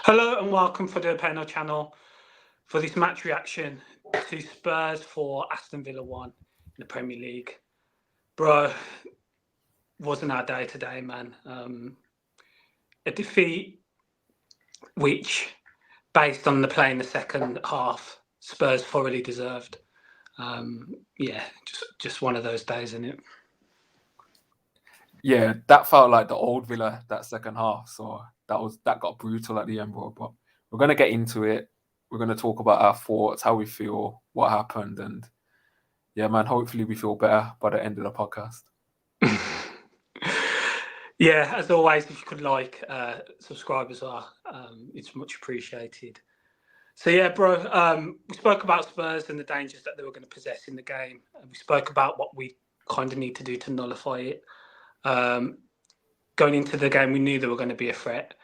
Hello and welcome for the Penno Channel for this match reaction to Spurs for Aston Villa 1 in the Premier League. Bro, wasn't our day today, man. A defeat which, based on the play in the second half, Spurs thoroughly deserved. Just one of those days, isn't it? Yeah, that felt like the old Villa, that second half. So that got brutal at the end, bro. But we're gonna get into it. We're gonna talk about our thoughts, how we feel, what happened, and yeah, man. Hopefully, we feel better by the end of the podcast. Yeah, as always, if you could subscribe as well, it's much appreciated. So yeah, bro, we spoke about Spurs and the dangers that they were going to possess in the game. And we spoke about what we kind of need to do to nullify it. Going into the game, we knew they were going to be a threat.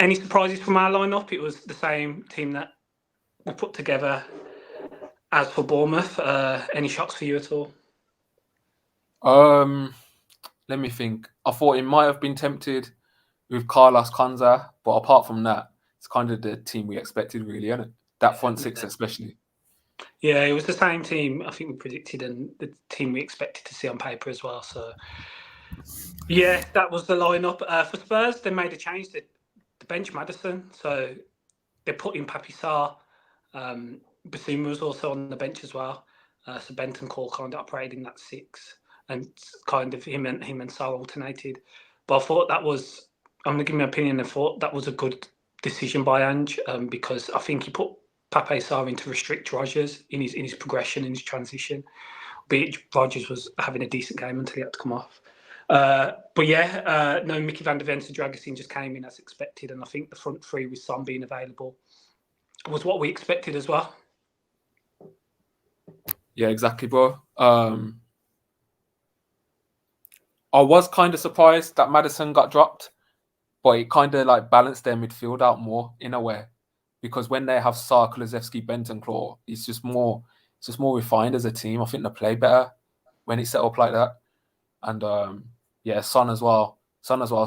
Any surprises from our lineup? It was the same team that we put together as for Bournemouth. Any shocks for you at all? Let me think. I thought it might have been tempted with Carlos Conza, but apart from that, it's kind of the team we expected, really, isn't it? That front six, especially. Yeah, it was the same team I think we predicted and the team we expected to see on paper as well. So, yeah, that was the lineup. For Spurs, they made a change. They bench Maddison, so they put in Papi Sarr. Basuma was also on the bench as well. So Bentancur kind of operated in that six, and kind of him and Sarr alternated. But I thought that was, I'm going to give my opinion, I thought that was a good decision by Ange, because I think he put Pape Sarr in to restrict Rodgers in his progression, in his transition. But Rodgers was having a decent game until he had to come off. But yeah, no, Mickey van der Ven and Dragusin just came in as expected, and I think the front three with Son being available was what we expected as well. Yeah, exactly, bro. I was kind of surprised that Maddison got dropped, but it kind of like balanced their midfield out more in a way, because when they have Sarr, Kulusevski, Bentancur, it's just more refined as a team. I think they play better when it's set up like that. And yeah, Son as well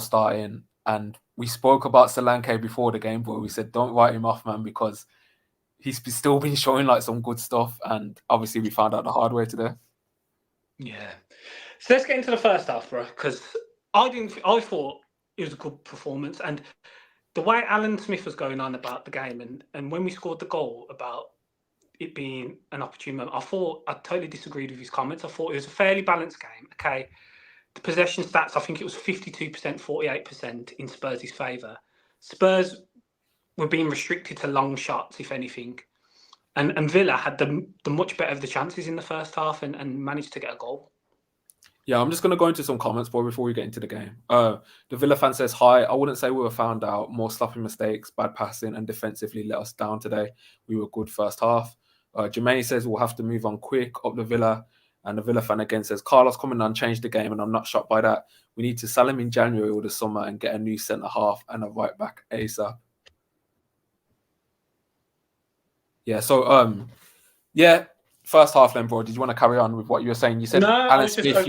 starting. And we spoke about Solanke before the game, but we said don't write him off, man, because he's still been showing like some good stuff. And obviously we found out the hard way today. Yeah. So let's get into the first half, bro, because I thought it was a good performance, and the way Alan Smith was going on about the game, and when we scored the goal about it being an opportune moment, I totally disagreed with his comments. I thought it was a fairly balanced game. Okay, the possession stats, I think it was 52%, 48% in Spurs' favour. Spurs were being restricted to long shots, if anything. And Villa had the much better of the chances in the first half and managed to get a goal. Yeah, I'm just going to go into some comments, boy, before we get into the game. The Villa fan says, hi, I wouldn't say we were found out. More sloppy mistakes, bad passing, and defensively let us down today. We were good first half. Jermaine says, we'll have to move on quick up the Villa. And the Villa fan again says, Carlos coming on changed the game, and I'm not shocked by that. We need to sell him in January or the summer and get a new centre-half and a right-back ASAP. Yeah, so, yeah, first half then, bro. Did you want to carry on with what you were saying? You said, No, Alan Smith,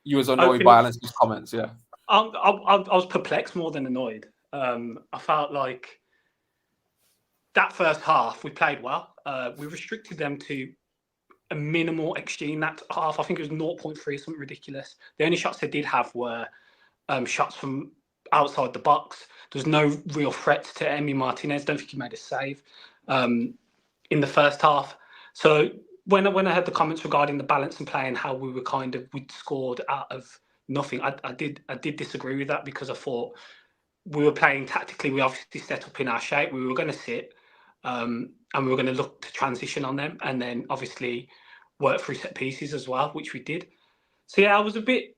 you was annoyed by Alan's comments, yeah. I was perplexed more than annoyed. I felt like that first half we played well. We restricted them to a minimal XG in that half. I think it was 0.3, something ridiculous. The only shots they did have were shots from outside the box. There was no real threats to Emi Martinez. Don't think he made a save in the first half. So when I heard the comments regarding the balance and play and how we'd scored out of nothing, I did disagree with that, because I thought we were playing tactically. We obviously set up in our shape. We were going to sit and we were going to look to transition on them, and then obviously work through set pieces as well, which we did. So yeah, I was a bit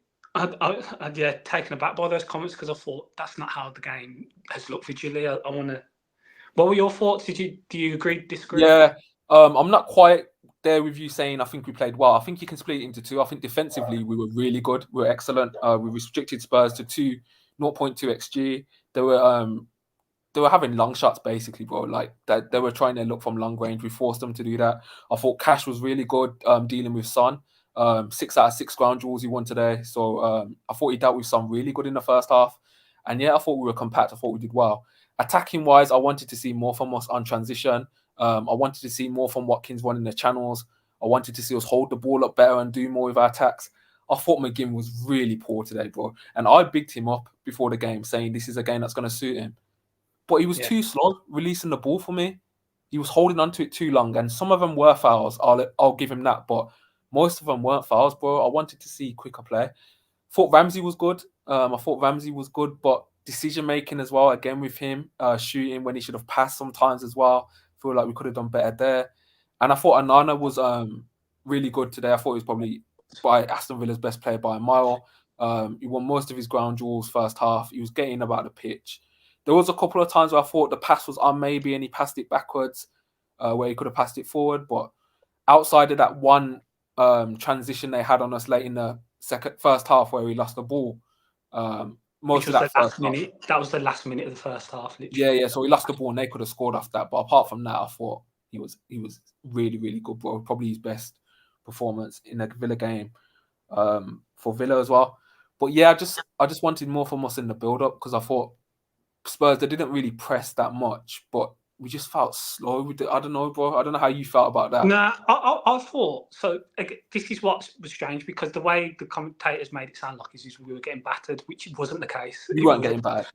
taken aback by those comments, because I thought that's not how the game has looked visually. I want to. What were your thoughts? Do you agree, disagree? Yeah, I'm not quite there with you saying I think we played well. I think you can split it into two. I think defensively we were really good. We were excellent. We restricted Spurs to 0.2 XG. They were having long shots basically, bro. Like that, they were trying to look from long range. We forced them to do that. I thought Cash was really good dealing with Son. 6 out of 6 ground duels he won today. So I thought he dealt with Son really good in the first half. And yeah, I thought we were compact. I thought we did well. Attacking wise, I wanted to see more from us on transition. I wanted to see more from Watkins running the channels. I wanted to see us hold the ball up better and do more with our attacks. I thought McGinn was really poor today, bro. And I bigged him up before the game, saying this is a game that's going to suit him. But he was too slow releasing the ball for me. He was holding onto it too long, and some of them were fouls. I'll give him that, but most of them weren't fouls, bro. I wanted to see quicker play. Thought Ramsey was good. But decision making as well. Again with him shooting when he should have passed sometimes as well. Feel like we could have done better there. And I thought Anana was really good today. I thought he was probably by Aston Villa's best player by a mile. He won most of his ground duels first half. He was getting about the pitch. There was a couple of times where I thought the pass was on maybe and he passed it backwards where he could have passed it forward. But outside of that one transition they had on us late in the first half where we lost the ball, most of that first minute. That was the last minute of the first half. Literally. Yeah. So we lost the ball and they could have scored off that. But apart from that, I thought he was really, really good, bro. Probably his best performance in a Villa game for Villa as well. But yeah, I just wanted more from us in the build-up because I thought Spurs, they didn't really press that much, but we just felt slow. I don't know, bro. I don't know how you felt about that. Nah, I thought so. This is what was strange because the way the commentators made it sound like is we were getting battered, which wasn't the case. We weren't getting battered.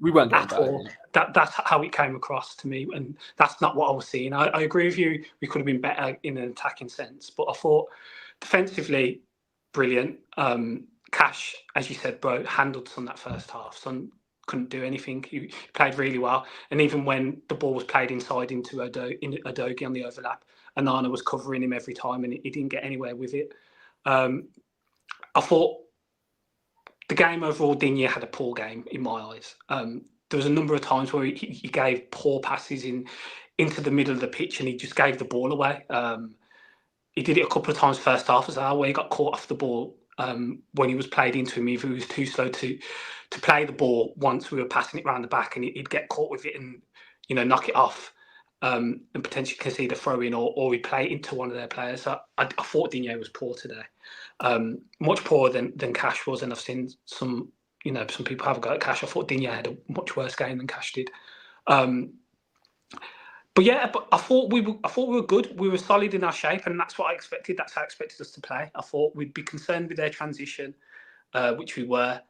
Yeah. That's how it came across to me, and that's not what I was seeing. I agree with you. We could have been better in an attacking sense, but I thought defensively, brilliant. Cash, as you said, bro, handled some that first half. Son couldn't do anything. He played really well, and even when the ball was played inside into Udogie on the overlap, Anana was covering him every time, and he didn't get anywhere with it. I thought the game overall, Digne had a poor game in my eyes. There was a number of times where he gave poor passes into the middle of the pitch, and he just gave the ball away. He did it a couple of times first half as well, where he got caught off the ball when he was played into him. Either he was too slow to play the ball once we were passing it around the back, and he'd get caught with it and knock it off and potentially concede a throw in, or he'd play it into one of their players. So I thought Digne was poor today, much poorer than Cash was, and I've seen some people have a go at Cash. I thought Digne had a much worse game than Cash did. But I thought we were good. We were solid in our shape, and that's what I expected. That's how I expected us to play. I thought we'd be concerned with their transition, which we were.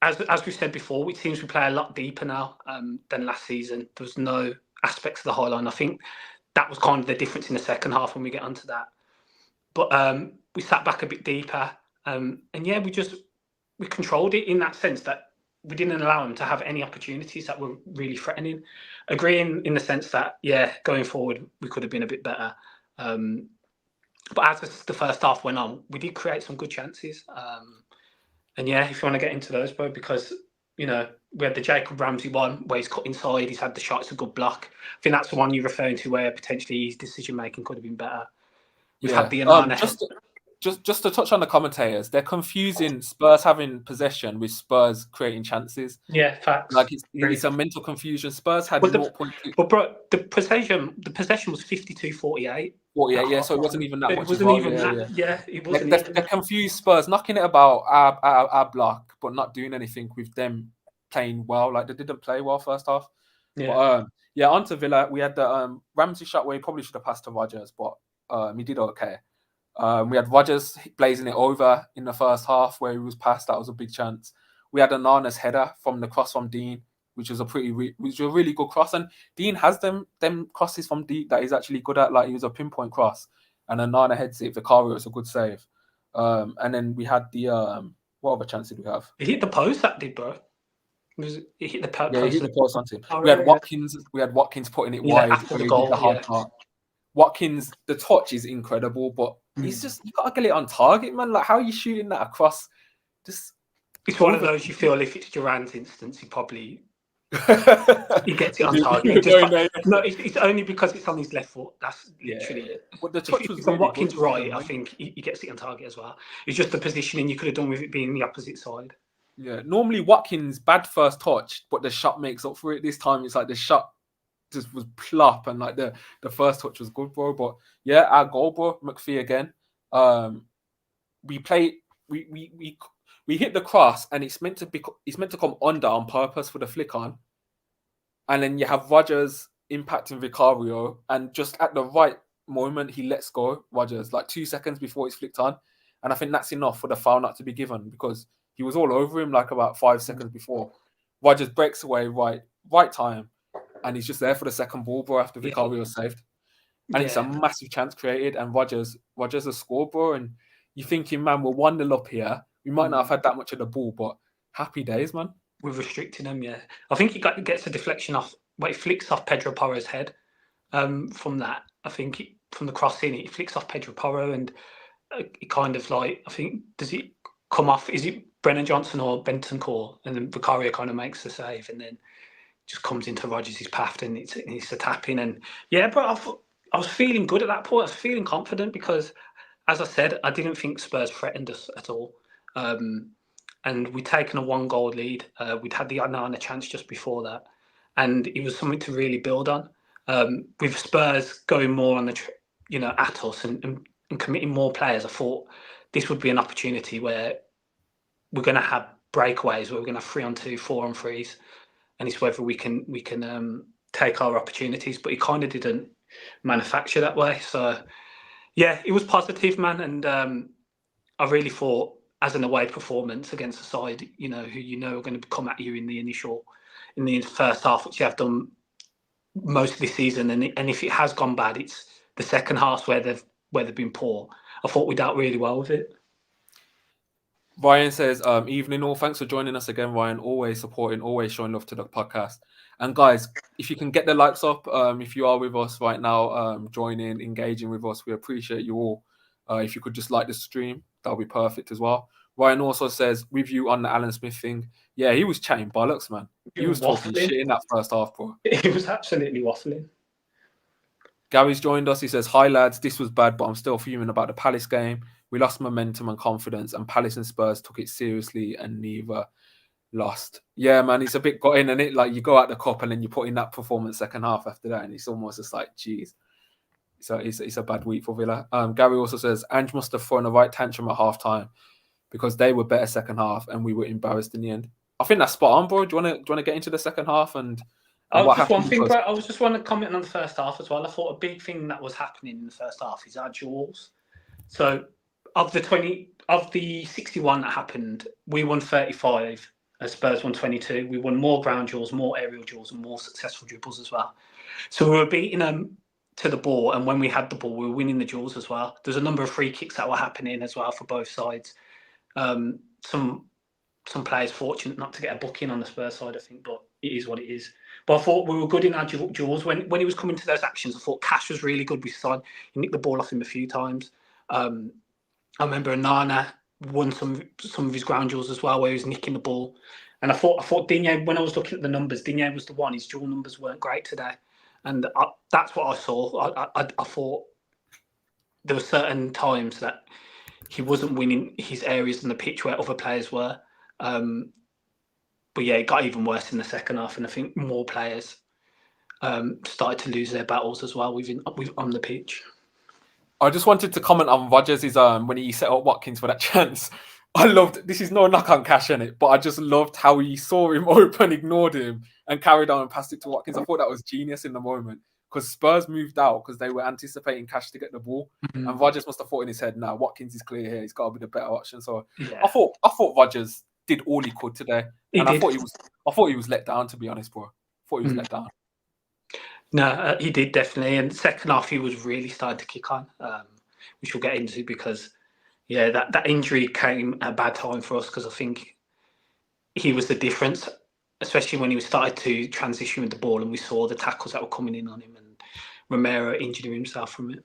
As we said before, it seems we play a lot deeper now than last season. There was no aspects of the high line. I think that was kind of the difference in the second half when we get onto that. But we sat back a bit deeper, and yeah, we controlled it in that sense that we didn't allow them to have any opportunities that were really threatening. Agreeing in the sense that, yeah, going forward, we could have been a bit better. But as the first half went on, we did create some good chances. And yeah, if you want to get into those, bro, because, we had the Jacob Ramsey one where he's cut inside, he's had the shot, it's a good block. I think that's the one you're referring to where potentially his decision-making could have been better. We've had the Just to touch on the commentators, they're confusing Spurs having possession with Spurs creating chances. Yeah, facts. Like it's a mental confusion. Spurs had 0.2. But bro, the possession was 52-48. 48, yeah. So it wasn't even that much. It wasn't even that. Yeah, it wasn't. They confused Spurs, knocking it about our block, but not doing anything with them playing well. Like they didn't play well first half. Yeah. But onto Villa, we had the Ramsey shot where he probably should have passed to Rodgers, but he did okay. We had Rodgers blazing it over in the first half where he was passed. That was a big chance. We had Anana's header from the cross from Dean, which was a really good cross. And Dean has them crosses from deep that he's actually good at. Like, he was a pinpoint cross. And Anana heads it. Vicario, it's a good save. And then we had the... what other chance did we have? He hit the post, that did, bro. He hit the post. Yeah, he hit the post onto him. We had Watkins. We had Watkins putting it wide. After the goal, Watkins, the touch is incredible, but he's just, you gotta get it on target, man. Like, how are you shooting that across? It's one of those you feel if it's Duran's instance, he probably he gets it on target. No, it's only because it's on his left foot. That's literally it. But the touch was on Watkins' right. I think he gets it on target as well. It's just the positioning you could have done with it being the opposite side. Yeah, normally Watkins bad first touch, but the shot makes up for it. This time it's like the shot just was plop, and like the first touch was good, bro. But yeah, our goal, bro, McPhee again. We we hit the cross, and it's meant to come under on purpose for the flick on, and then you have Rodgers impacting Vicario, and just at the right moment he lets go Rodgers, like 2 seconds before it's flicked on, and I think that's enough for the foul not to be given because he was all over him like about 5 seconds before. Rodgers breaks away right time, and he's just there for the second ball, bro, after Vicario was saved. And it's a massive chance created, and Rodgers has scored, bro. And you're thinking, man, we're 1-0 up here. We might not have had that much of the ball, but happy days, man. We've restricted him, yeah. I think he gets a deflection off, but he flicks off Pedro Porro's head. From that, I think from the cross in, it flicks off Pedro Porro, and it kind of like, I think, does it come off? Is it Brennan Johnson or Bentancur? And then Vicario kind of makes the save, and then just comes into Rodgers' path, and it's a tap in. And yeah, but I was feeling good at that point. I was feeling confident because, as I said, I didn't think Spurs threatened us at all. And we'd taken a 1-goal lead. We'd had the Onana chance just before that, and it was something to really build on. With Spurs going more on the, at us and committing more players, I thought this would be an opportunity where we're going to have breakaways, where we're going to have 3-on-2, 4-on-3s, and it's whether we can take our opportunities. But he kind of didn't manufacture that way. So yeah, it was positive, man, and I really thought, as an away performance against a side, who are going to come at you in the first half, which you have done most of this season, and if it has gone bad, it's the second half where they've been poor. I thought we dealt really well with it. Ryan says, evening all. Thanks for joining us again, Ryan. Always supporting, always showing love to the podcast. And guys, if you can get the likes up, if you are with us right now, joining, engaging with us, we appreciate you all. If you could just like the stream, that'll be perfect as well. Ryan also says, with you on the Alan Smith thing, yeah, he was chatting bollocks, man. He was talking shit in that first half, bro. He was absolutely waffling. Gary's joined us. He says, hi, lads. This was bad, but I'm still fuming about the Palace game. We lost momentum and confidence, and Palace and Spurs took it seriously, and neither lost. Yeah, man, it's a bit got in, and it like you go out the cup, and then you put in that performance second half after that, and it's almost just like, geez. So it's a bad week for Villa. Gary also says, Ange must have thrown a right tantrum at half time because they were better second half, and we were embarrassed in the end. I think that's spot on, bro. Do you want to get into the second half and what happened? I was just want to comment on the first half as well. I thought a big thing that was happening in the first half is our duels. So of the 61 that happened, we won 35. Spurs won 22. We won more ground duels, more aerial duels, and more successful dribbles as well. So we were beating them to the ball, and when we had the ball, we were winning the duels as well. There's a number of free kicks that were happening as well for both sides. Some players fortunate not to get a booking on the Spurs side, I think, but it is what it is. But I thought we were good in our duels. When he was coming to those actions, I thought Cash was really good with his side. He nicked the ball off him a few times. I remember Onana won some of his ground duels as well, where he was nicking the ball. And I thought Digne, when I was looking at the numbers, Digne was the one. His duel numbers weren't great today. And that's what I saw. I thought there were certain times that he wasn't winning his areas on the pitch where other players were. But yeah, it got even worse in the second half, and I think more players started to lose their battles as well on the pitch. I just wanted to comment on Rodgers' when he set up Watkins for that chance. I loved, this is no knock on Cash in it, but I just loved how he saw him open, ignored him, and carried on and passed it to Watkins. I thought that was genius in the moment because Spurs moved out because they were anticipating Cash to get the ball, and Rodgers must have thought in his head, "Nah, Watkins is clear here. He's got to be the better option." So yeah. I thought Rodgers did all he could today, I thought he was let down, to be honest, bro. I thought he was let down. No, he did definitely, and second half he was really starting to kick on, which we'll get into because. Yeah, that injury came at a bad time for us because I think he was the difference, especially when he started to transition with the ball and we saw the tackles that were coming in on him, and Romero injured himself from it.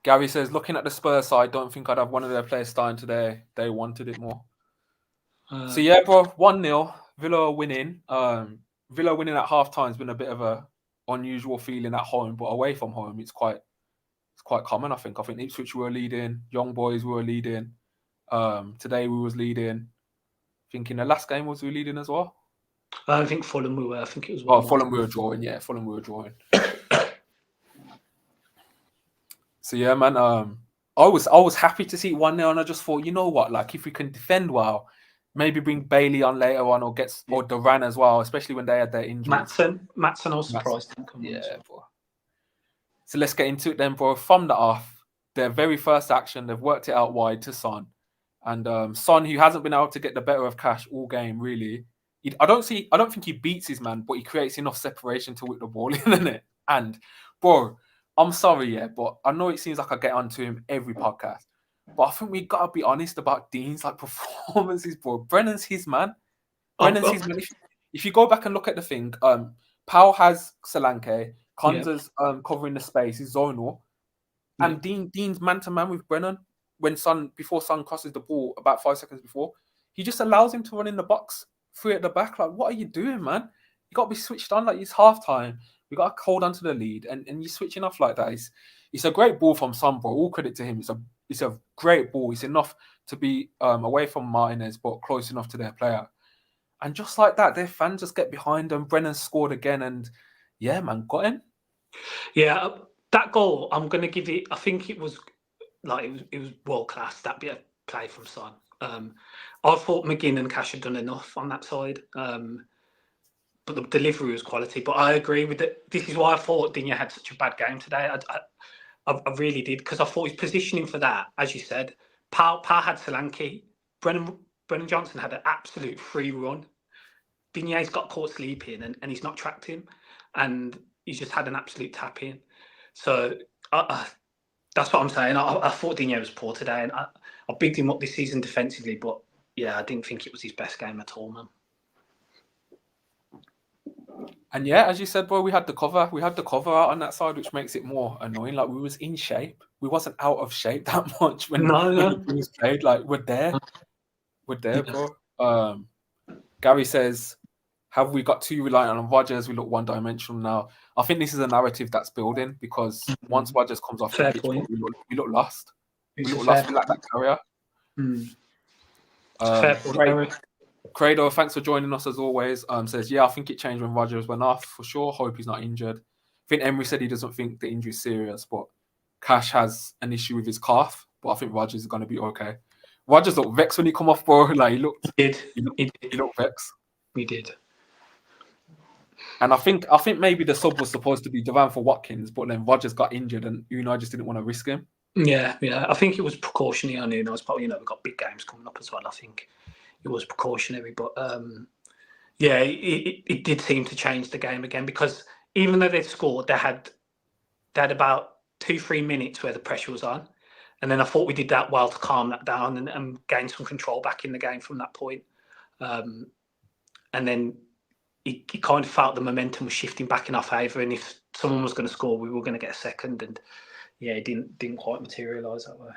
Gary says, looking at the Spurs side, don't think I'd have one of their players starting today. They wanted it more. So yeah, bro, 1-0, Villa winning. Villa winning at half-time has been a bit of a unusual feeling at home, but away from home, it's quite common, I think. I think Ipswich were leading, Young Boys were leading. Today we was leading. I think in the last game was we leading as well. I think Fulham we were. I think it was. Fulham we were drawing. Yeah, Fulham we were drawing. So yeah, man. I was happy to see it 1-0, and I just thought, you know what, like if we can defend well, maybe bring Bailey on later on, or Duran as well, especially when they had their injuries. Maddison, I was surprised didn't come on. Yeah, bro. So let's get into it then, bro. From the off, their very first action, they've worked it out wide to Son. And Son, who hasn't been able to get the better of Cash all game, really. I don't think he beats his man, but he creates enough separation to whip the ball in, innit? And, bro, I'm sorry, yeah, but I know it seems like I get onto him every podcast, but I think we got to be honest about Dean's like performances, bro. Brennan's his man. Brennan's his man. If you go back and look at the thing, Powell has Solanke, Konza's covering the space, is zonal, and Dean's man to man with Brennan before Son crosses the ball about 5 seconds before. He just allows him to run in the box, free at the back. Like, what are you doing, man? You got to be switched on. Like, it's half time. We got to hold on to the lead, and you're switching off like that. It's a great ball from Son, bro. All credit to him. It's a great ball. It's enough to be away from Martinez, but close enough to their player. And just like that, their fans just get behind them. Brennan scored again, and yeah, man, got him. Yeah, that goal, I'm going to give it. I think it was world class. That bit of play from Son. I thought McGinn and Cash had done enough on that side, but the delivery was quality. But I agree with it. This is why I thought Digne had such a bad game today. I really did, because I thought his positioning for that, as you said, Powell had Solanke, Brennan Johnson had an absolute free run. Digne's got caught sleeping and he's not tracked him, and he's just had an absolute tap in. So that's what I'm saying. I thought Digne was poor today, and I bigged him up this season defensively, but yeah, I didn't think it was his best game at all, man. And yeah, as you said, bro, we had the cover. We had the cover out on that side, which makes it more annoying. Like, we was in shape. We wasn't out of shape that much when the was played. Like, we're there. We're there, bro. Gary says, have we got too reliant on Rodgers? We look one-dimensional now. I think this is a narrative that's building, because once Rodgers comes off the pitch, we look lost. We look lost. We like that carrier. Fair point. Credo, thanks for joining us as always. Says, yeah, I think it changed when Rodgers went off, for sure. Hope he's not injured. I think Emery said he doesn't think the injury is serious, but Cash has an issue with his calf, but I think Rodgers is going to be okay. Rodgers looked vexed when he come off, bro. Like, he looked vexed. He did. And I think maybe the sub was supposed to be Duran for Watkins, but then Rodgers got injured and Unai just didn't want to risk him. Yeah. I think it was precautionary on Unai's part. We've got big games coming up as well. I think it was precautionary, but yeah, it did seem to change the game again, because even though they'd scored, they had about 2-3 minutes where the pressure was on, and then I thought we did that well to calm that down and gain some control back in the game from that point. And then it kind of felt the momentum was shifting back in our favour, and if someone was going to score, we were going to get a second, and yeah, it didn't quite materialise that way.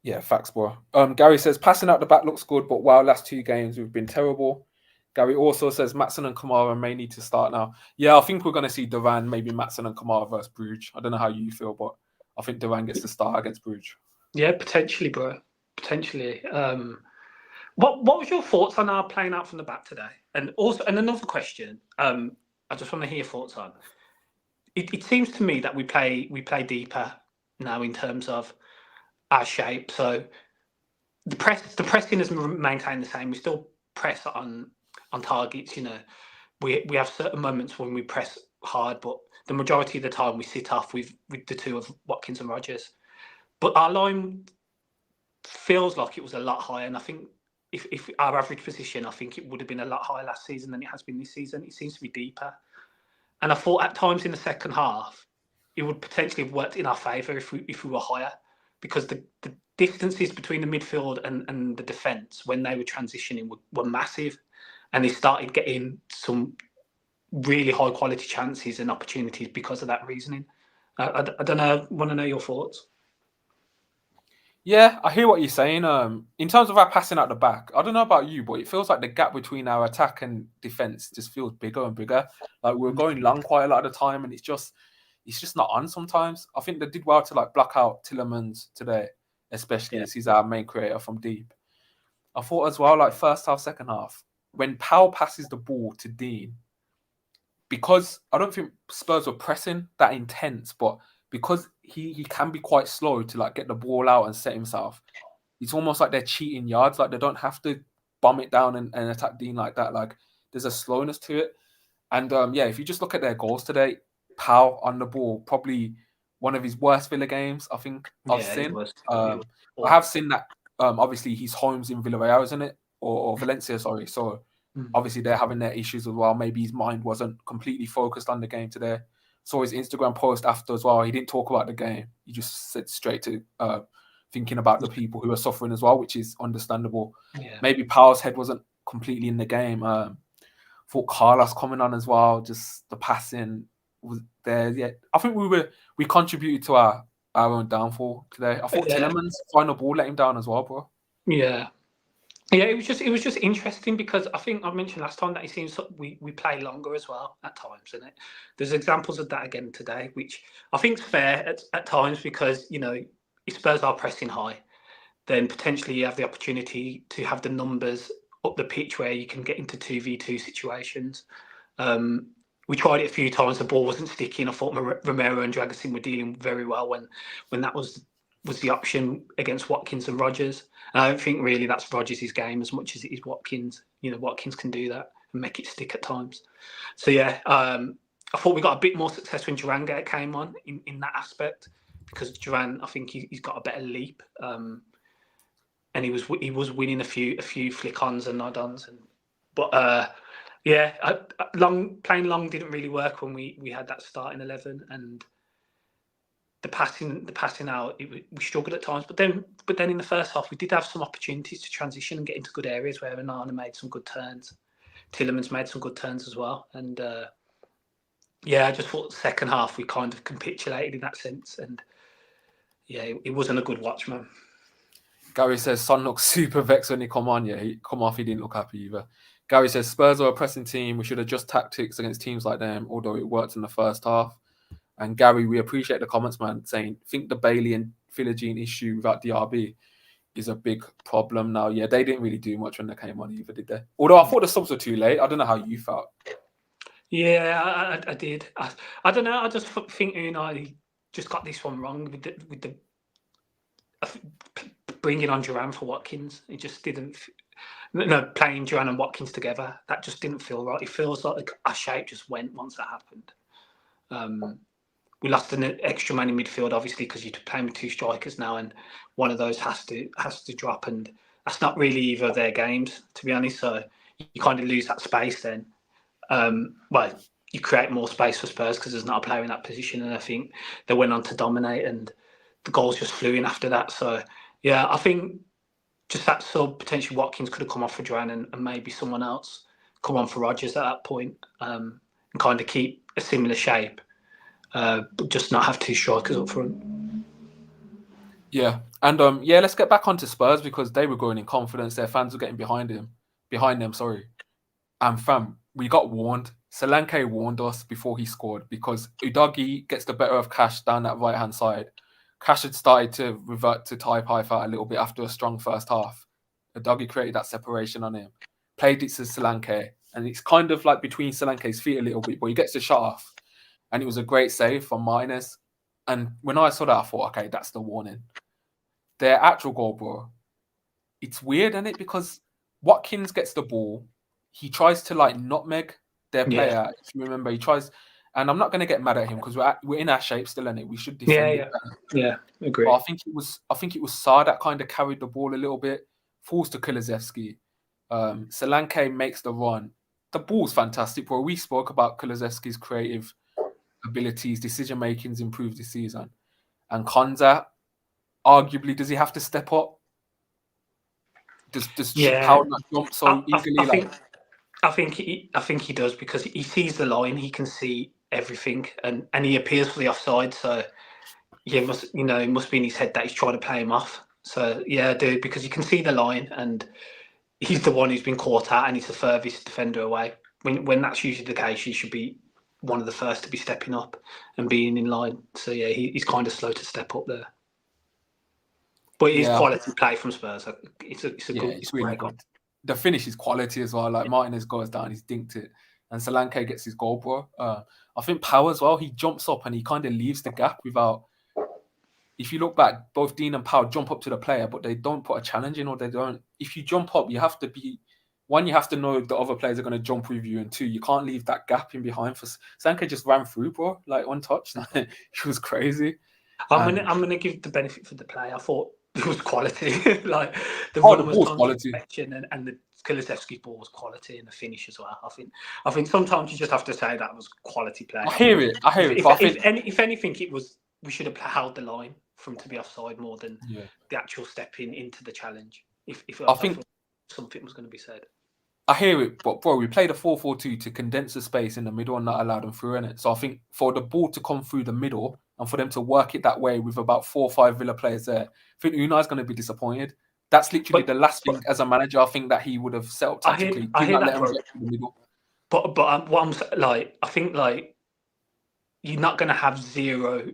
Yeah, facts, bro. Gary says, passing out the back looks good, but wow, last 2 games we've been terrible. Gary also says, Maddison and Kamara may need to start now. Yeah, I think we're going to see Duran, maybe Maddison and Kamara versus Brugge. I don't know how you feel, but I think Duran gets to start against Brugge. Yeah, potentially, bro. Potentially. What was your thoughts on our playing out from the back today? And another question, I just want to hear your thoughts on. It seems to me that we play deeper now in terms of our shape. So the pressing has maintained the same. We still press on targets. We have certain moments when we press hard, but the majority of the time we sit off with the two of Watkins and Rodgers. But our line feels like it was a lot higher, and I think if our average position, I think it would have been a lot higher last season than it has been this season. It seems to be deeper, and I thought at times in the second half it would potentially have worked in our favour if we were higher, because the distances between the midfield and the defence when they were transitioning were massive, and they started getting some really high quality chances and opportunities because of that reasoning. I don't know. I want to know your thoughts. Yeah, I hear what you're saying. In terms of our passing out the back, I don't know about you, but it feels like the gap between our attack and defense just feels bigger and bigger. Like, we're going long quite a lot of the time, and it's just not on sometimes. I think they did well to block out Tielemans today, especially as he's our main creator from deep. I thought as well, first half, second half, when Powell passes the ball to Dean, because I don't think Spurs were pressing that intense, but because he can be quite slow to like get the ball out and set himself. It's almost like they're cheating yards. Like they don't have to bomb it down and attack Dean like that. Like there's a slowness to it. And if you just look at their goals today, Powell on the ball, probably one of his worst Villa games I think I've seen. I have seen that. Obviously, his home's in Villarreal, isn't it? Or Valencia, sorry. So obviously they're having their issues as well. Maybe his mind wasn't completely focused on the game today. Saw his Instagram post after as well. He didn't talk about the game. He just said straight to thinking about the people who are suffering as well, which is understandable. Yeah. Maybe Powell's head wasn't completely in the game. Thought Carlos coming on as well. Just the passing was there. Yeah, I think we contributed to our own downfall today. I thought Tielemans' final ball let him down as well, bro. Yeah. Yeah, it was just interesting because I think I mentioned last time that it seems we play longer as well at times, isn't it? There's examples of that again today, which I think is fair at times because, if Spurs are pressing high, then potentially you have the opportunity to have the numbers up the pitch where you can get into 2v2 situations. We tried it a few times, the ball wasn't sticking. I thought Romero and Dragusin were dealing very well when that was the option against Watkins and Rodgers. And I don't think really that's Rodgers' game as much as it is Watkins. Watkins can do that and make it stick at times. So I thought we got a bit more success when Duran came on in that aspect because Duran, I think he's got a better leap, and he was winning a few flick-ons and nod-ons, playing long didn't really work when we had that starting 11 and. The passing out, we struggled at times. But then in the first half, we did have some opportunities to transition and get into good areas where Onana made some good turns. Tielemans made some good turns as well. And I just thought the second half we kind of capitulated in that sense. And it wasn't a good watch, man. Gary says Son looks super vexed when he come on. Yeah, he come off, he didn't look happy either. Gary says Spurs are a pressing team. We should adjust tactics against teams like them, although it worked in the first half. And Gary, we appreciate the comments, man, saying, think the Bailey and Philogene issue without DRB is a big problem now. Yeah, they didn't really do much when they came on either, did they? Although I thought the subs were too late. I don't know how you felt. Yeah, I did. I don't know. I just think Unai just got this one wrong with the bringing on Duran for Watkins. It just didn't... No, playing Duran and Watkins together, that just didn't feel right. It feels like our shape just went once that happened. We lost an extra man in midfield, obviously, because you're playing with two strikers now, and one of those has to drop, and that's not really either of their games, to be honest. So you kind of lose that space then. You create more space for Spurs because there's not a player in that position, and I think they went on to dominate, and the goals just flew in after that. So yeah, I think just that sub, potentially Watkins could have come off for Duran and maybe someone else come on for Rodgers at that point, and kind of keep a similar shape. But just not have two strikers up front. Yeah, and let's get back onto Spurs because they were going in confidence. Their fans were getting behind them. And fam, we got warned. Solanke warned us before he scored because Udogie gets the better of Cash down that right hand side. Cash had started to revert to type high a little bit after a strong first half. Udogie created that separation on him, played it to Solanke, and it's kind of like between Solanke's feet a little bit, but he gets the shot off. And it was a great save from Martinez. And when I saw that, I thought, okay, that's the warning. Their actual goal, bro, it's weird, isn't it? Because Watkins gets the ball. He tries to like nutmeg their player. Yeah. If you remember, he tries. And I'm not going to get mad at him because we're in our shape still, innit? We should defend it better. Yeah, agree. But I think it was Sarr that kind of carried the ball a little bit, falls to Kulusevski. Solanke makes the run. The ball's fantastic, bro. We spoke about Kulusevski's creative abilities, decision making's improved this season. And Konza, arguably, does he have to step up? Does Powell not jump so eagerly? I think he does because he sees the line, he can see everything, and he appears for the offside. So it must be in his head that he's trying to play him off. So yeah, dude, because you can see the line, and he's the one who's been caught out, and he's the furthest defender away. When that's usually the case, he should be one of the first to be stepping up and being in line. So yeah, he's kind of slow to step up there. But it is quality play from Spurs. It's a good. It's really good. The finish is quality as well. Like Martinez goes down, he's dinked it, and Solanke gets his goal, bro. I think Power as well. He jumps up and he kind of leaves the gap without. If you look back, both Dean and Powell jump up to the player, but they don't put a challenge in, or they don't. If you jump up, you have to be. One, you have to know the other players are going to jump with you, and two, you can't leave that gap in behind. For Solanke just ran through, bro, like untouched. It was crazy. I'm gonna give the benefit for the play. I thought it was quality. Like the the run was ball's on quality. perfection, and the Kulusevski ball was quality, and the finish as well. I think sometimes you just have to say that was quality play. I hear it. If anything, it was we should have held the line from to be offside more than the actual stepping into the challenge. If I think something was going to be said. I hear it, but bro, we played a 4-4-2 to condense the space in the middle and not allow them through in it. So I think for the ball to come through the middle and for them to work it that way with about 4 or 5 Villa players there, I think Unai's going to be disappointed. That's literally the last thing as a manager I think that he would have set up tactically. I hear that, let him get through the middle. But what I'm like, I think like you're not going to have 0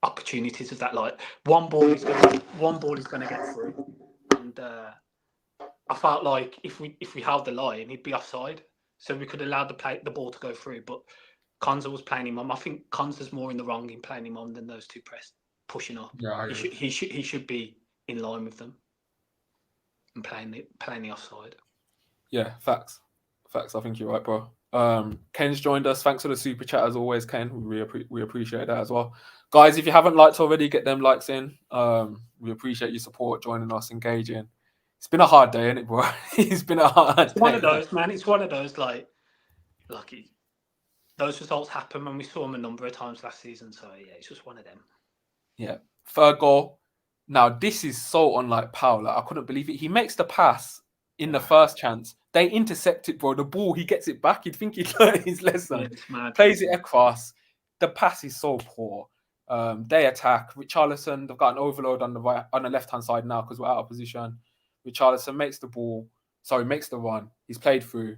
opportunities of that. Like one ball is going to get through, and I felt like if we held the line, he'd be offside, so we could allow the ball to go through. But Konza was playing him on. I think Konza's more in the wrong in playing him on than those two pushing up. Yeah, he should be in line with them and playing the offside. Yeah, facts. I think you're right, bro. Ken's joined us. Thanks for the super chat as always, Ken. We appreciate that as well, guys. If you haven't liked already, get them likes in. We appreciate your support, joining us, engaging. It's been a hard day, isn't it, bro? It's been a hard day. It's one of those, man. It's one of those, like, lucky. Those results happen when we saw them a number of times last season. So, yeah, it's just one of them. Yeah. 3rd goal. Now, this is so unlike Powell. Like, I couldn't believe it. He makes the pass in the first chance. They intercept it, bro. The ball, he gets it back. You'd think he'd learn his lesson. Yeah, plays it across. The pass is so poor. They attack. Richarlison, they've got an overload on the left-hand side now because we're out of position. Richarlison makes the run. He's played through.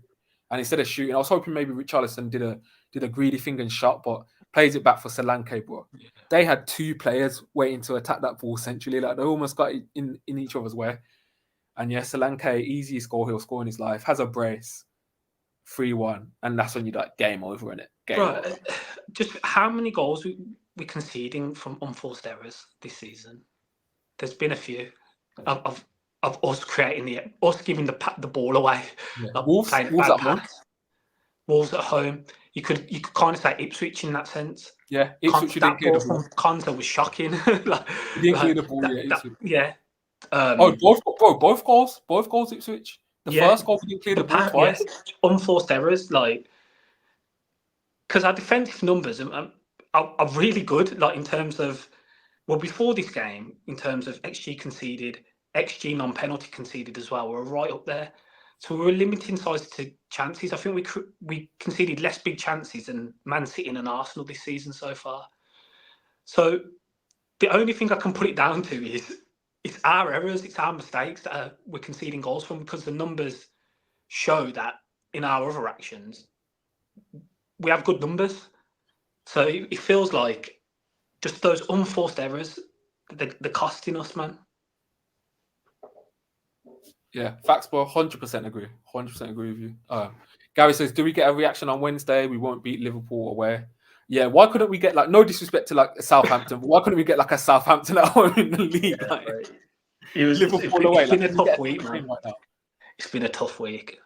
And instead of shooting, I was hoping maybe Richarlison did a greedy thing and shot, but plays it back for Solanke, bro. Yeah. They had 2 players waiting to attack that ball essentially. Like they almost got it in each other's way. And yeah, Solanke, easiest goal he'll score in his life, has a brace, 3-1. And that's when you're like, game over, innit? Game over. Just how many goals we conceding from unforced errors this season? There's been a few. Of us creating us giving the ball away. Yeah. Like Wolves at home. Wolves at home. You could kind of say Ipswich in that sense. Yeah, Ipswich didn't clear the ball. Konza was shocking. He didn't clear the ball. Yeah. Both goals Ipswich. The first goal we didn't clear the ball twice. Yeah. Unforced errors, like because our defensive numbers are really good. Like in terms of before this game, in terms of XG conceded. XG non-penalty conceded as well. We're right up there. So we were limiting size to chances. I think we conceded less big chances than Man City and Arsenal this season so far. So the only thing I can put it down to is it's our errors, it's our mistakes that we're conceding goals from because the numbers show that in our other actions, we have good numbers. So it feels like just those unforced errors, they're costing us, man. Yeah, facts, bro. 100% agree. 100% agree with you. Gary says, do we get a reaction on Wednesday? We won't beat Liverpool away. Yeah, why couldn't we get, like, no disrespect to, like, Southampton, but why couldn't we get, like, a Southampton at home in the league? Yeah, like, Liverpool away. It's been a tough week, man. Right now. It's been a tough week.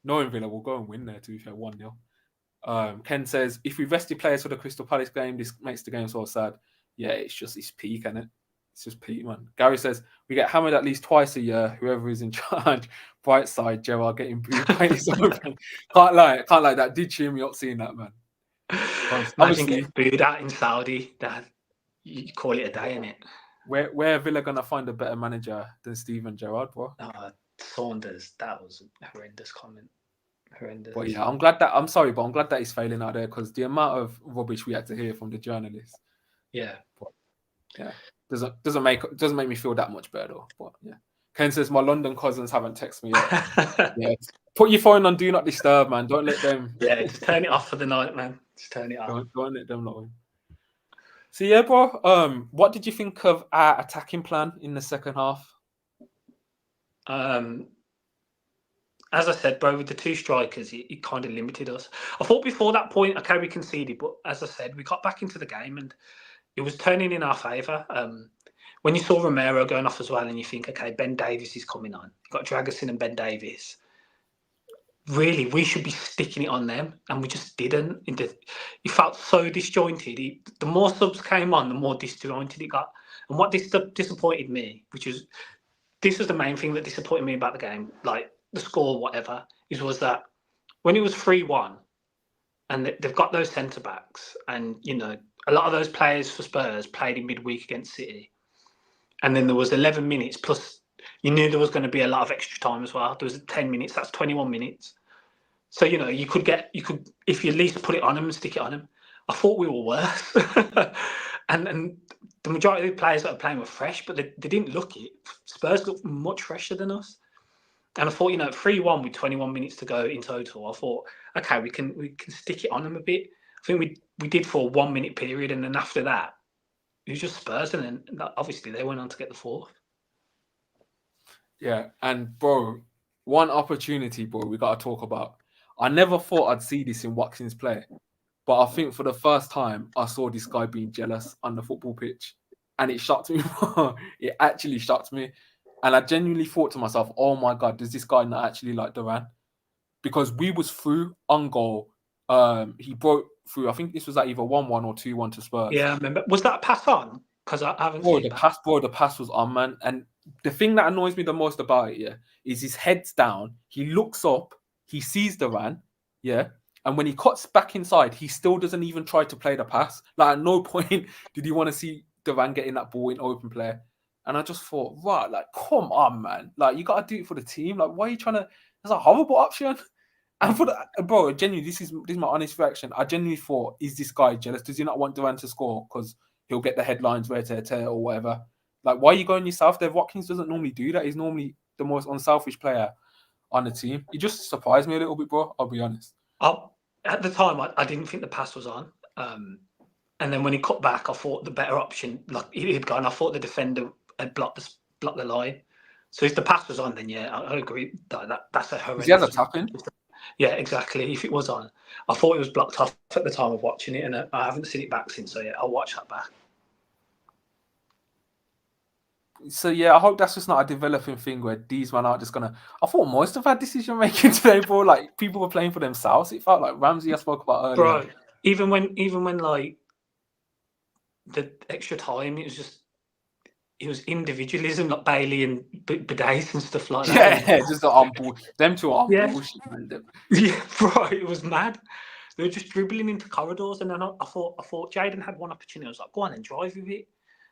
Knowing Villa will go and win there, to be fair, 1-0. Ken says, if we rested players for the Crystal Palace game, this makes the game so sad. Yeah, it's peak, isn't it? It's just peak, man. Gary says, we get hammered at least twice a year, whoever is in charge. Bright side, Gerard getting booed by his own. Can't lie. That did cheer me up seeing that, man. Imagine getting booed out in Saudi. That you call it a day, innit? Where Villa gonna find a better manager than Steven Gerrard, bro? Saunders, that was a horrendous comment. Horrendous. But yeah, I'm glad that he's failing out there because the amount of rubbish we had to hear from the journalists. Yeah. But, yeah. Doesn't make me feel that much better though. But yeah. Ken says my London cousins haven't texted me yet. Yeah. Put your phone on do not disturb, man. Don't let them. Yeah, just turn it off for the night, man. Just turn it off. Don't let them know. So yeah, bro. What did you think of our attacking plan in the second half? as I said, bro, with the two strikers, it kind of limited us. I thought before that point, okay, we conceded, but as I said, we got back into the game and it was turning in our favour. When you saw Romero going off as well, and you think, okay, Ben Davies is coming on. You've got Dragusin and Ben Davies. Really, we should be sticking it on them, and we just didn't. It felt so disjointed. The more subs came on, the more disjointed it got. And what disappointed me, this was the main thing that disappointed me about the game, like the score, whatever, was that when it was 3-1, and they've got those centre backs, and a lot of those players for Spurs played in midweek against City, and then there was 11 minutes plus. You knew there was going to be a lot of extra time as well. There was 10 minutes. That's 21 minutes. So you could if you at least put it on them and stick it on them. I thought we were worse, and the majority of the players that were playing were fresh, but they didn't look it. Spurs looked much fresher than us, and I thought 3-1 with 21 minutes to go in total. I thought, okay, we can stick it on them a bit. I think we did for a 1 minute period, and then after that, it was just Spurs, and then obviously they went on to get the fourth. Yeah, and bro, one opportunity, bro, we got to talk about. I never thought I'd see this in Watkins' play, but I think for the first time, I saw this guy being jealous on the football pitch, and it shocked me. It actually shocked me, and I genuinely thought to myself, "Oh my god, does this guy not actually like Duran?" Because we was through on goal. He broke through. I think this was like either 1-1 or 2-1 to Spurs. Yeah, I remember. Was that a pass on? Because I haven't seen the pass was on, man. And the thing that annoys me the most about it, is his head's down. He looks up. He sees Duran, and when he cuts back inside, he still doesn't even try to play the pass. Like, at no point did he want to see Duran getting that ball in open play. And I just thought, right, like, come on, man. Like, you got to do it for the team. Like, why are you trying to... There's a horrible option. And for bro, genuinely, this is my honest reaction. I genuinely thought, is this guy jealous? Does he not want Duran to score? Because he'll get the headlines, or whatever. Like, why are you going yourself there? Watkins doesn't normally do that. He's normally the most unselfish player on the team. He just surprised me a little bit, bro. I'll be honest. At the time, I didn't think the pass was on. And then when he cut back, I thought the better option, like he had gone, I thought the defender had blocked the line. So if the pass was on, then yeah, I agree. That's a horrendous. He has a tap in. Yeah, exactly. If it was on, I thought it was blocked off at the time of watching it, and I haven't seen it back since. So yeah, I'll watch that back. So yeah, I hope that's just not a developing thing where these men aren't just gonna. I thought most of our decision making today, bro, like people were playing for themselves. It felt like Ramsey I spoke about earlier. Bro, even when like the extra time, it was individualism, like Bailey and Bidace and stuff like that. Yeah, just on board. Them two are on bullshit. Yeah, bro, it was mad. They were just dribbling into corridors, and then I thought Jaden had one opportunity. I was like, go on and drive with it,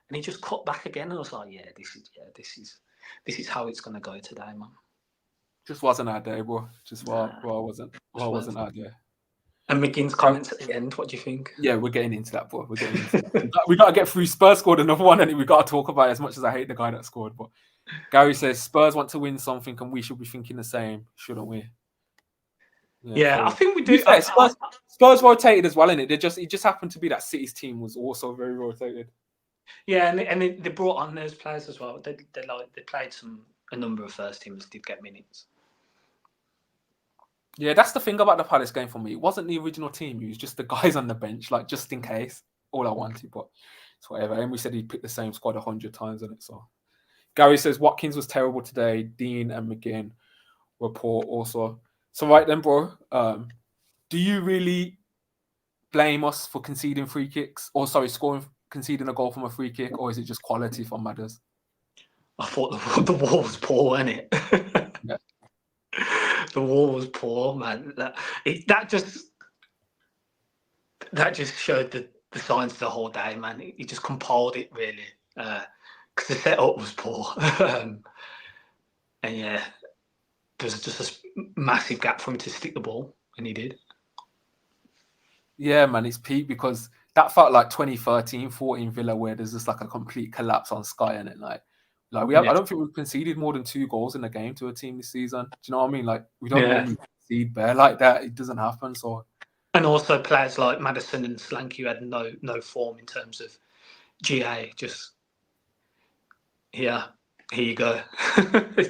and he just cut back again. And I was like, this is how it's gonna go today, man. Just wasn't our day, bro. Wasn't our day. And McGinn's comments at the end, what do you think? Yeah, we're getting into that, bro. We're getting into that. We got to get through. Spurs scored another one, and we got to talk about it as much as I hate the guy that scored. But Gary says Spurs want to win something, and we should be thinking the same, shouldn't we? Yeah, I think we do. Spurs rotated as well, innit? It just happened to be that City's team was also very rotated. Yeah, and they brought on those players as well. They played a number of first teamers did get minutes. Yeah, that's the thing about the Palace game for me. It wasn't the original team. It was just the guys on the bench, like just in case. All I wanted, but it's whatever. And we said he picked the same squad 100 times on it. So Gary says Watkins was terrible today. Dean and McGinn were poor also. So right then, bro. Do you really blame us for conceding free kicks? Or conceding a goal from a free kick, or is it just quality from Madders? I thought the wall was poor, wasn't it? Yeah. The wall was poor, man. That just showed the signs the whole day, man. He just compiled it really, because the setup was poor, and yeah, there's just a massive gap for him to stick the ball, and he did. Yeah, man, it's peak because that felt like 2013-14 Villa, where there's just like a complete collapse on Sky, and it like I don't think we've conceded more than 2 goals in a game to a team this season. Do you know what I mean? Like, we don't normally concede bare like that. It doesn't happen. So, and also players like Maddison and Solanke who had no form in terms of GA. Just here you go. I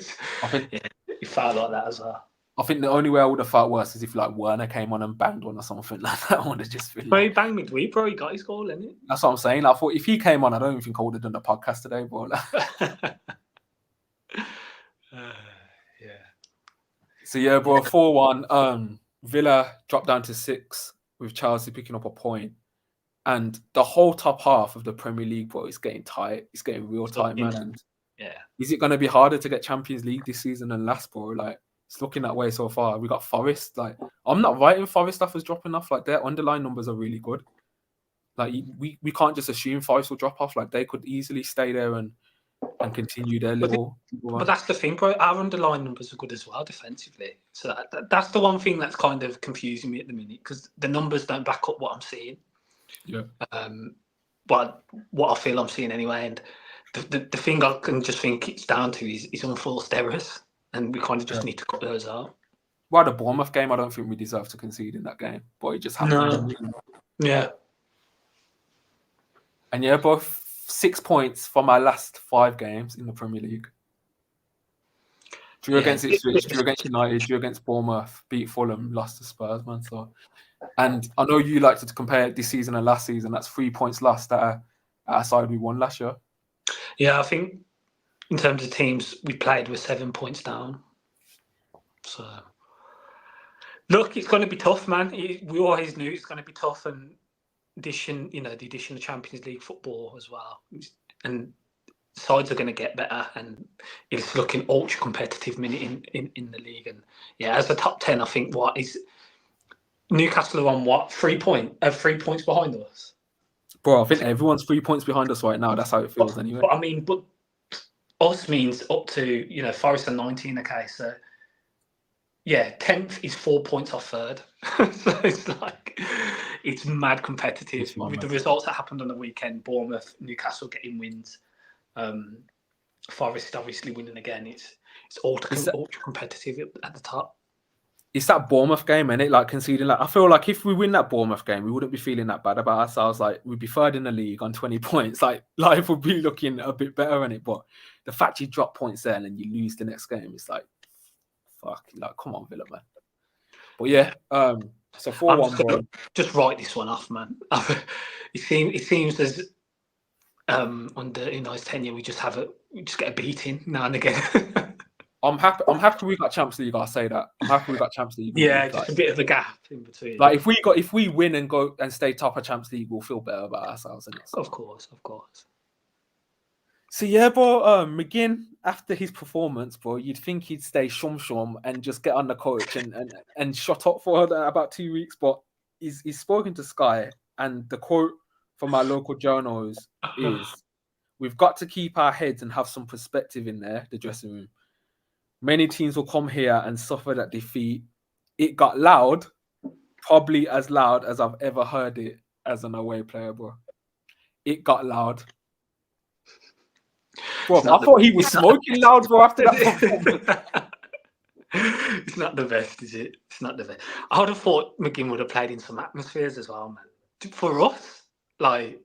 think it felt like that as well. I think the only way I would have felt worse is if like Werner came on and banged one or something like that. I would have just been Well, like, he banged midweek, bro. He got his goal, didn't that's what I'm saying. I thought if he came on, I don't even think I would have done the podcast today, bro. Yeah. So yeah, bro, 4-1. Villa dropped down to 6 with Chelsea picking up a point. And the whole top half of the Premier League, bro, is getting tight. It's getting real tight, man. And yeah, is it going to be harder to get Champions League this season than last, bro? Like, it's looking that way so far. We got Forest. Like, I'm not writing Forest off as dropping off. Like, their underlying numbers are really good. Like, we can't just assume Forest will drop off. Like, they could easily stay there and continue their little. But that's the thing, bro. Our underlying numbers are good as well defensively. So that's the one thing that's kind of confusing me at the minute because the numbers don't back up what I'm seeing. Yeah. But what I feel I'm seeing anyway, and the thing I can just think it's down to is unforced errors, and we kind of just need to cut those out. Well, the Bournemouth game, I don't think we deserve to concede in that game, but it just happened. No. Yeah. And yeah, both 6 points from our last 5 games in the Premier League. Drew against Ipswich, drew against United, drew against Bournemouth, beat Fulham, lost to Spurs, man. So, and I know you like to compare this season and last season. That's 3 points lost at our side we won last year. Yeah, I think in terms of teams we played, we're 7 points down. So, look, it's going to be tough, man. We always knew it's going to be tough, and the addition of Champions League football as well, and sides are going to get better, and it's looking ultra competitive minute in the league. And yeah, as a top 10, I think what is Newcastle are on 3 points behind us. Bro, I think everyone's 3 points behind us right now. That's how it feels anyway. But I mean, but us means up to Forest are 19. Okay, so yeah, 10th is 4 points off third. So it's mad competitive with the results that happened on the weekend. Bournemouth, Newcastle getting wins. Forest obviously winning again. It's ultra competitive at the top. It's that Bournemouth game, innit? Like conceding. Like I feel like if we win that Bournemouth game, we wouldn't be feeling that bad about ourselves. Like we'd be third in the league on 20 points. Like life would be looking a bit better in it. But the fact you drop points there and then you lose the next game, it's like, fuck. Like come on, Villa, man. But yeah, so 4-1. Just write this one off, man. It seems as under Unai's tenure, we just get a beating now and again. I'm happy we got Champions League. I'll say that. I'm happy we got Champions League. Yeah, just a bit of a gap in between. Like if we win and go and stay top of Champions League, we'll feel better about ourselves. Of course. So yeah, bro, McGinn, after his performance, bro, you'd think he'd stay shum and just get on the coach and shut up for about 2 weeks, but he's spoken to Sky, and the quote from our local journals is, "We've got to keep our heads and have some perspective in there, the dressing room. Many teams will come here and suffer that defeat. It got loud, probably as loud as I've ever heard it as an away player, bro. It got loud." Bro, I thought he was smoking loud, bro, after that. It's not the best, is it? It's not the best. I would have thought McGinn would have played in some atmospheres as well, man. For us, like,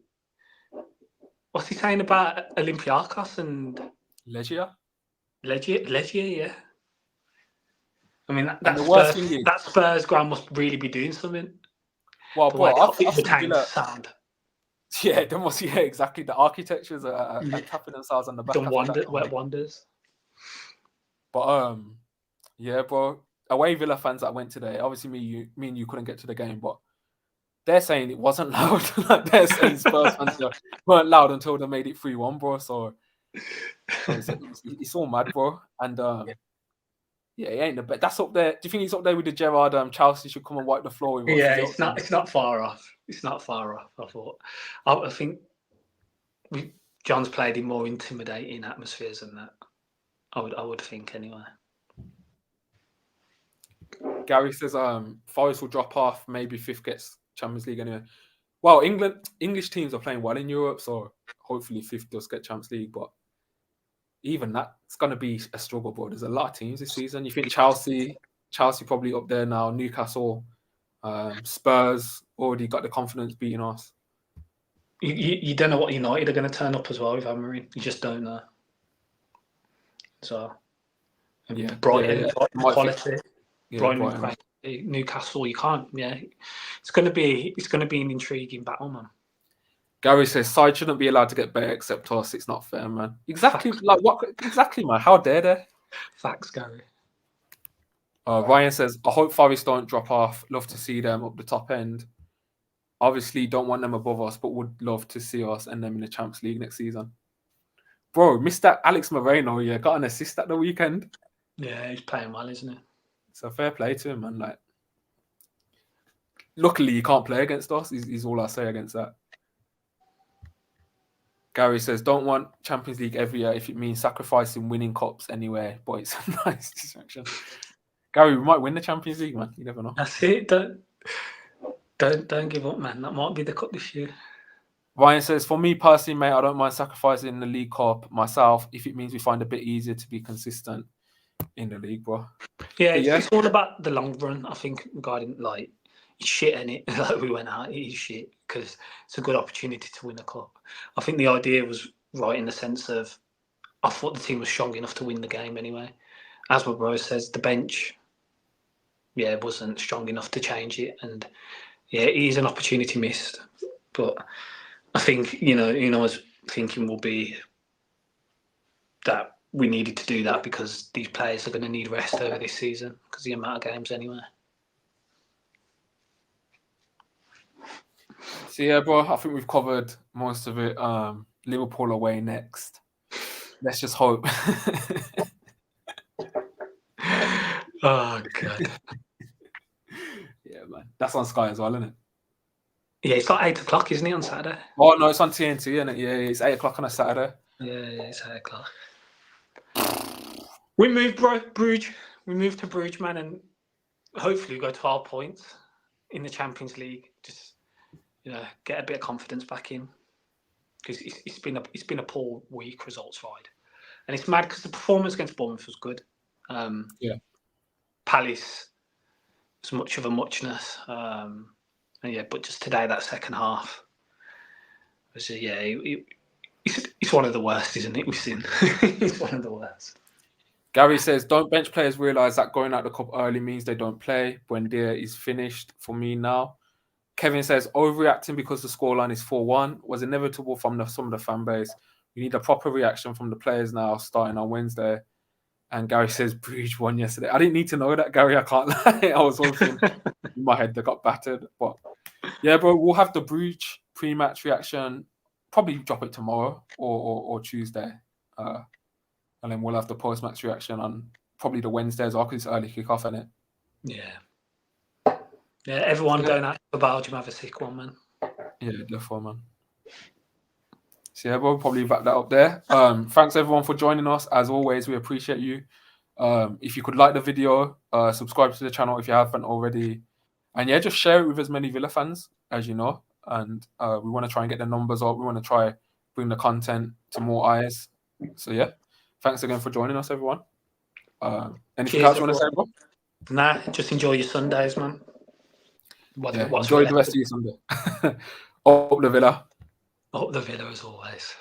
what's he saying about Olympiacos and Legia, yeah. I mean, that Spurs ground must really be doing something. Well, bro, I've Villa sound. Yeah, they must. Yeah, exactly. The architectures are tapping themselves on the back. Wonders. But yeah, bro. Away Villa fans that went today. Obviously, me and you couldn't get to the game, but they're saying it wasn't loud. Like they're saying Spurs fans weren't loud until they made it 3-1, bro. So it's all mad, bro. And yeah, he ain't the best. That's up there. Do you think he's up there with the Gerrard? Chelsea should come and wipe the floor with us. Yeah, it's not far off. It's not far off. I thought. I think John's played in more intimidating atmospheres than that. I would think anyway. Gary says Forest will drop off. Maybe 5th gets Champions League anyway. Well, English teams are playing well in Europe, so hopefully 5th does get Champions League. But even that, it's going to be a struggle, bro. There's a lot of teams this season. You think Chelsea probably up there now. Newcastle, Spurs already got the confidence beating us. You don't know what United are going to turn up as well with Amorim. You just don't know. So, yeah, Brighton, quality. Brighton, Newcastle. You can't. Yeah, it's going to be an intriguing battle, man. Gary says side shouldn't be allowed to get better except us. It's not fair, man. Exactly. Facts. Like what? Exactly, man. How dare they? Facts, Gary. Ryan says, I hope Forest don't drop off. Love to see them up the top end. Obviously, don't want them above us, but would love to see us and them in the Champions League next season. Bro, Mr. Alex Moreno, yeah, got an assist at the weekend. Yeah, he's playing well, isn't he? So fair play to him, man. Like, luckily, he can't play against us. He's all I say against that. Gary says, don't want Champions League every year if it means sacrificing winning cups anyway. But it's a nice distraction. Gary, we might win the Champions League, man. You never know. That's it. Don't give up, man. That might be the cup this year. Ryan says, for me personally, mate, I don't mind sacrificing the League Cup myself if it means we find a bit easier to be consistent in the league, bro. Yeah, it's all about the long run. I think regarding like shit in it, like we went out, it is shit because it's a good opportunity to win a cup. I think the idea was right in the sense of I thought the team was strong enough to win the game anyway. As my bro says, the bench, wasn't strong enough to change it, and it is an opportunity missed. But I think I was thinking will be that we needed to do that because these players are going to need rest over this season because of the amount of games anyway. So yeah, bro, I think we've covered most of it. Liverpool away next. Let's just hope. Oh god. Yeah, man. That's on Sky as well, isn't it? Yeah, it's like 8 o'clock, isn't it, on Saturday? Oh no, it's on TNT, isn't it? Yeah, it's 8 o'clock on a Saturday. Yeah, it's 8 o'clock. We moved, bro. Brugge. We moved to Brugge, man, and hopefully we go 12 points in the Champions League. Just get a bit of confidence back in because it's been a poor week results-wise, and it's mad because the performance against Bournemouth was good. Palace was much of a muchness, but just today that second half was it's one of the worst, isn't it? We've seen it's one of the worst. Gary says, don't bench players realise that going out the cup early means they don't play. Buendia is finished for me now. Kevin says, overreacting because the scoreline is 4-1 was inevitable from some of the fan base. We need a proper reaction from the players now starting on Wednesday. And Gary says, Brugge won yesterday. I didn't need to know that, Gary. I can't lie. I was hoping in my head they got battered. But yeah, bro, we'll have the Brugge pre-match reaction. Probably drop it tomorrow or Tuesday. And then we'll have the post-match reaction on probably the Wednesday as well because it's early kick-off, isn't it? Yeah. Yeah, everyone going out to Belgium have a sick one, man. Yeah, definitely, man. So yeah, we'll probably wrap that up there. Thanks everyone for joining us. As always, we appreciate you. If you could like the video, subscribe to the channel if you haven't already. And yeah, just share it with as many Villa fans as you know. And we want to try and get the numbers up. We want to try bring the content to more eyes. So yeah, thanks again for joining us, everyone. Anything else you want to say, bro? Nah, just enjoy your Sundays, man. Enjoy the rest of your Sunday. Up the Villa. Up the Villa as always.